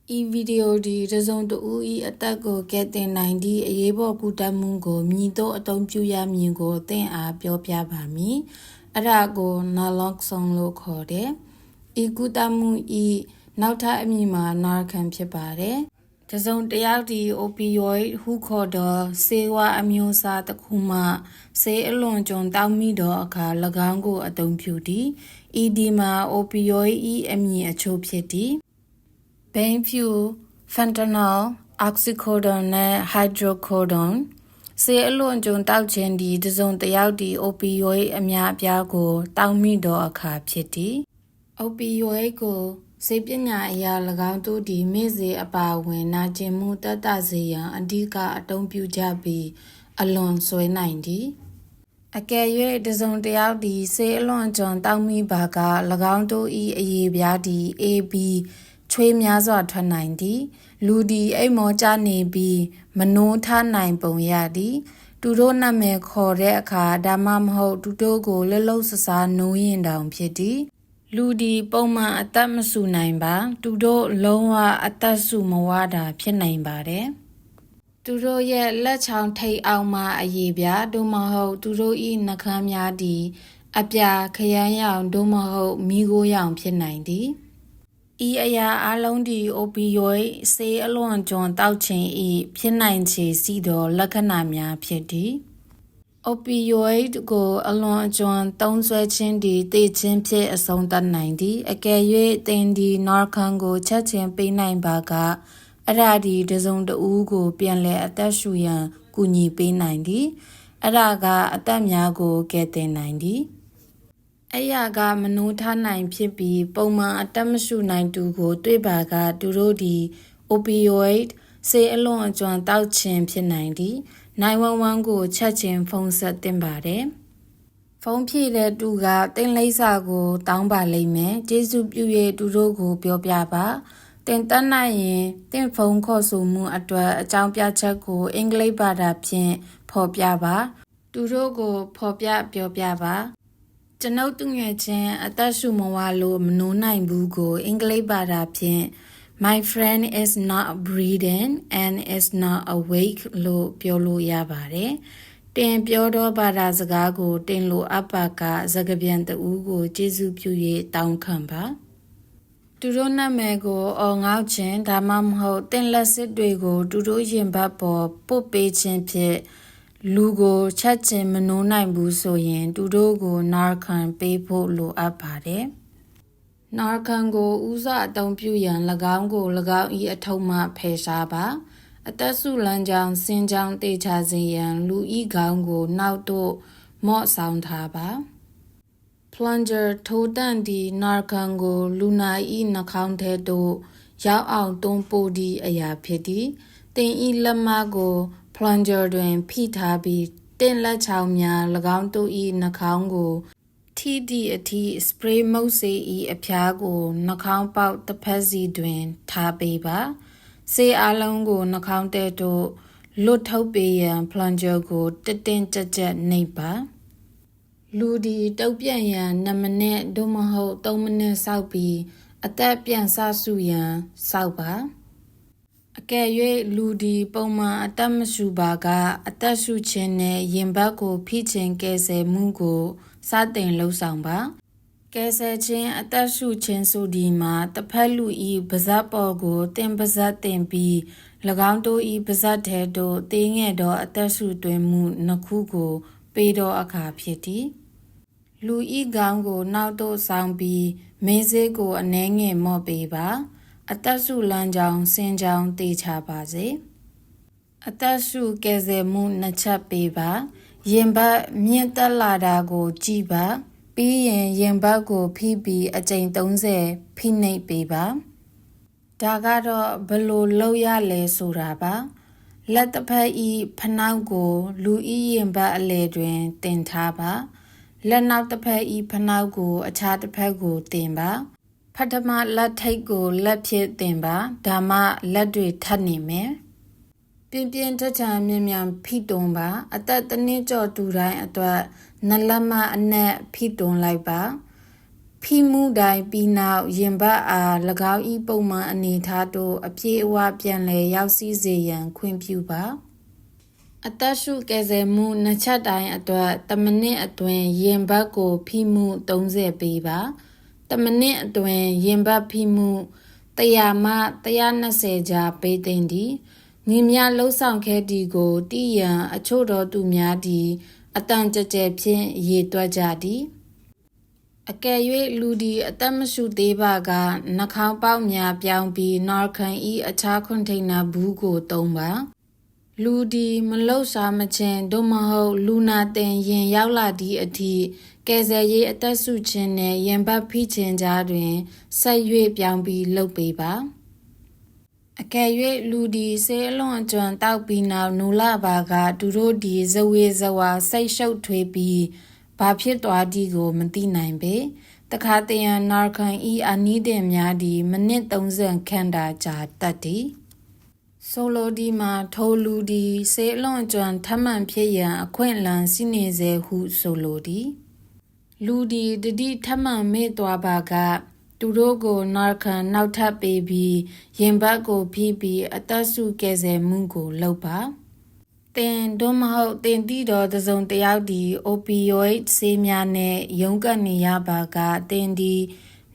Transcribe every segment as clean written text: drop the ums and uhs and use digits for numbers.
video di rezon to ui atako kete 90 ayebo kutamungo mito atong pyuya mingo ten a pyo pya ba mi ara ko naloxone lo khode I kutamu Iနောက်ထပ်အမည်မှာ Narcan ဖြစ်ပါတယ်။တစ်စုံတစ်ယောက်ဒီ opioid ဟုခေါ်သောဆေးဝါးအမျိုးအစားတစ်ခုမှဆေးအလွန်ကျွံတောက်မိသောအခါ၎င်းကိုအသုံးပြုသည်။ ED မှာ opioid ၏အမည်အချို့ဖြစ်သည်။ fentanyl, fentanyl, oxycodone နဲ့ hydrocodone ဆေးအလွန်ကျွံတောက်ခြင်းသည်တစ်စုံတစ်ယောက်ဒီ opioid အများအပြားကိုတောက်မိသောအခါဖြစ်သည်။ opioid ကိုဆေးပညာအရာ၎င်းတို့ဒီမေ့စေအပါဝင်နာကျင်မှုတက်တာစေရန်အဓိကအသုံးပြုကြပြီးအလွန်ဆွဲနိုင်သည်အကယ်၍တစ်စုံတစ်ယောက်ဒီဆေးအလွန်ကျွံတောက်မိပါက၎င်းတို့၏အရေးပြားဒီ AB ချွေးများစွာထွက်နိုင်သည်လူဒီအိမ်မောကျနေပြီးမနိုးထနိုင်ပုံရသည်သူတို့နာမည်ခေါ်တဲ့အခါဒါမှမဟုတ်သူတို့ကိုလှလှဆဆာနိုးရင်တောင်ဖြစ်သည်လူဒီပုံမှန်အသက်မဆူနိုင်ပါသူတို့လုံးဝအသက်ဆူမဝတာဖြစ်နိုင်ပါတယ်သူတို့ရဲ့လက်ချောင်းထိပ်အောင်မှအရေးပြသို့မဟုတ်သူတို့၏နှကမ်းများသည်အပြာခရမ်းရောင်သို့မဟုတ်မီးခိုးရောင်ဖြစ်နိုင်သည်ဤအရာအလုံးဒီ opioid ဆေးအလွန်ကျွံတောက်ခြင်း၏ဖြစ်နိုင်ခြေရှိသောလက္ခဏာများဖြစ်သည်opioid ကိုအလွန်အကျွံသုံးစွဲခြင်းဒီသေခြင်းဖြင့်အဆုံးသတ်နိုင်သည်အကယ်၍သင်ဒီ Narcan ကိုချက်ချင်းပေးနိုင်ပါကအရာဒီတစ်စုံတဦးကိုပြန်လည်အသက်ရှူရန်ကူညီပေးနိုင်သည်အရာကအသက်များကိုကယ်တင်နိုင်သည်အရာကမနိုးထနိုင်ဖြစ်ပြီးပုံမှန်အသက်မရှူနိုင်သူကိုတွေ့ပါကသူတို့ဒီ opioid ဆေးအလွန်အကျွံတောက်ခြင်းဖြစ်နိုင်သည်911ကိုချက်ချင်းဖုန်းဆက်တင်ပါတယ်။ဖုန်းဖြည့်တဲ့သူကတင်လိပ်စာကိုတောင်းပါလိမ့်မယ်။ကျေးဇူးပြု၍သူတို့ကိုပြောပြပါ။တင်တက်နိုင်ရင်တင်ဖုန်းခေါ်ဆိုမှုအတွက်အကြောင်းပြချက်ကိုအင်္ဂလိပ်ဘာသာဖြင့်ဖော်ပြပါ။သူတို့ကိုဖော်ပြပြောပြပါ။ကျွန်ုပ်သူငယ်ချင်းအသက်ရှူမဝလို့မနိုးနိုင်ဘူးကိုအင်္ဂလိပ်ဘာသာဖြင့်My friend is not breathing and is not awake လို့ပြောလို့ရပါတယ်။တင်ပြောတော့ဘာသာစကားကိုတင်လို့အပ္ပါကစကားပြန်တူကိုကျေးဇူးပြု၍တောင်းခံပါ။သူတို့နာမည်ကိုအော်ငေါ့ခြင်းဒါမှမဟုတ်တင်လက်စစ်တွေကိုသူတို့ရင်ဘတ်ပေါ်ပုတ်ပေးခြင်းဖြင့်လူကိုချက်ချင်းမနိုးနိုင်ဘူးဆိုရင်သူတို့ကို Narcan ပေးဖို့လိုအပ်ပါတယ်။ Narcan ကိုဦးစားအသုံးပြုရန်၎င်းကို၎င်း၏အထုံးမှဖယ်ရှားပါအသက်စုလမ်းကြောင်းစင်ကြောင်းတေချာစေရန်လူဤခေါင်းကိုနောက်သို့မော့ဆောင်ထားပါ plunger ထိုးတန့်သည့် Narcan ကိုလူနာ၏နှာခေါင်းထဲသို့ရောက်အောင်တွန်းပို့သည့်အရာဖြစ်သည်တင်ဤလက်မကို plunger တွင်ဖိထားပြီးတင်လက်ချောင်းများ၎င်းတို့၏နှာခေါင်းကိုထိသည့်အထိစပရေးမုတ်စေ၏အဖျားကိုနှာခေါင်းပေါက်တစ်ဖက်စီတွင်ထားပေးပါဆေးအလုံးကိုနှာခေါင်းထဲသို့လွတ်ထုတ်ပေးရန် plunger ကိုတက်ကြက်နှိပ်ပါလူဒီတုပ်ပြန်ရန်2မိနစ်သို့မဟုတ်3မိနစ်စောက်ပြီးအသက်ပြန်ဆဆူရန်စောက်ပါအကယ်၍လူဒီပုံမှန်အသက်မရှူပါကအသက်ရှူခြင်းနဲ့ရင်ဘတ်ကိုဖိခြင်းကယ်ဆယ်မှုကိုစတင်လှုပ်ဆောင်ပါကယ်ဆယ်ခြင်းအသက်ရှူခြင်းဆိုဒီမှာတစ်ဖက်လူဤပါဇက်ပေါ်ကိုတင်ပါဇက်တင်ပြီး၎င်းတို့ဤပါဇက်ထဲသို့သေးငယ်သောအသက်ရှူသွင်းမှုနှစ်ခုကိုပေးသောအခါဖြစ်သည်လူဤခေါင်းကိုနောက်သို့ဆောင်ပြီးမင်းစေးကိုအနှဲငယ်မော့ပေးပါအသက်ရှူလမ်းကြောင်းစင်ကြောင်းတေချပါစေအသက်ရှူကယ်ဆယ်မှုနှစ်ချက်ပေးပါရင်ဘတ်မြင့်တက်လာတာကိုကြည့်ပါပြီးရင်ရင်ဘတ်ကိုဖိပြီးအကြိမ်30ဖိနှိပ်ပေးပါဒါကတော့ဘယ်လိုလုပ်ရလဲဆိုတာပါလက်တစ်ဖက်ဤဖနှောက်ကိုလူဤရင်ဘတ်အလဲတွင်တင်ထားပါလက်နောက်တစ်ဖက်ဤဖနှောက်ကိုအခြားတစ်ဖက်ကိုတင်ပါပထမလက်ထိပ်ကိုလက်ဖြင့်တင်ပါဒါမှလက်တွေထပ်နေမယ်ပြင်းထန်မြန်ဖိတွန်းပါအသက်တစ်နှစ်ကျော်သူတိုင်းအတွက်နလက်မအနက်ဖိတွန်းလိုက်ပါဖ ဖိမှုတိုင်းပြီးနောက်ရင်ဘတ်အား၎င်း၏ပုံမှန်အနေထားသို့အပြည့်အဝပြန်လည်ရောက်ရှိစေရန်ခွင့်ပြုပါအသက်ရှုကယ်ဆယ်မှုနှစ်ချက်တိုင်းအတွက်10မိနစ်အတွင်းရင်ဘတ်ကိုဖိမှု30ပေးပါ10မိနစ်အတွင်းရင်ဘတ်ဖိမှု100မှ120ကြားပေးသင့်သည်ညီမြလှုပ်ဆောင်ခဲ့သည်ကိုတိရန်အချို့သောသူများသည်အတန်ကြဲကြဲဖြင့်ရေတွက်ကြသည်အကယ်၍လူသည်အသက်မရှုသေးပါကနှာခေါင်းပေါက်များပြောင်းပြီးNarcan ၏အခြားကွန်တိန်နာဘူးကိုသုံးပါလူဒီမလှုပ်ရှားမခြင်းသို့မဟုတ်လူနာတင်ရင်ရောက်လာသည့်အထိကယ်ဆယ်ရေးအသက်ရှုခြင်းနှင့်ရင်ဘတ်ဖိခြင်းကြားတွင်ဆက်၍ပြောင်းပြီးလှုပ်ပေးပါအကယ်၍လူဒီဆေးအလွန်အကျွံတောက်ပြီးနောက်နူလာပါကသူတို့ဒီဇဝေဇဝါစိတ်ရှုပ်ထွေးပြီးဘာဖြစ်သွားသည်ကိုမသိနိုင်ပေတခါတရံNarcan ၏အနီးတင်များသည်မိနစ်30ခန့်သာကြာတတ်သည်ဆိုလိုဒီမှာထိုလူဒီဆေးအလွန်အကျွံထပ်မံဖြစ်ရန်အခွင့်အလမ်းရှိနေစေဟုဆိုလိုသည်လူဒီတတိထပ်မံမေ့သွားပါကသူတို့ကိုNarcanနောက်ထပ်ပေးပြီးရင်ဘတ်ကိုဖိပြီးအသက်ရှုကယ်ဆယ်မှုကိုလုပ်ပါတင်တို့မဟုတ်တင်တိတော်တစုံတယောက်ဒီ opioid ဆေးများနဲ့ရုန်းကန်နေရပါကတင်ဒီ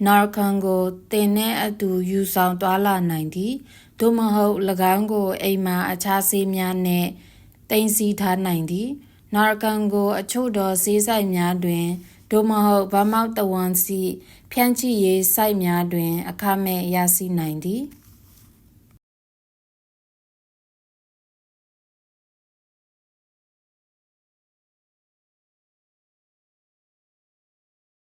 Narcanကိုတင်နဲ့အတူယူဆောင်သွားလာနိုင်သည်တို့မဟုတ်၎င်းကိုအိမ်မှာအခြားဆေးများနဲ့တင်စီထားနိုင်သည်Narcanကိုအချို့သောဆေးဆိုင်များတွင်တို့မဟုတ်ဗမောက်တဝန်စီဖြန့်ချိရေးစိုက်များတွင်အခမဲ့ရရှိနိုင်သည်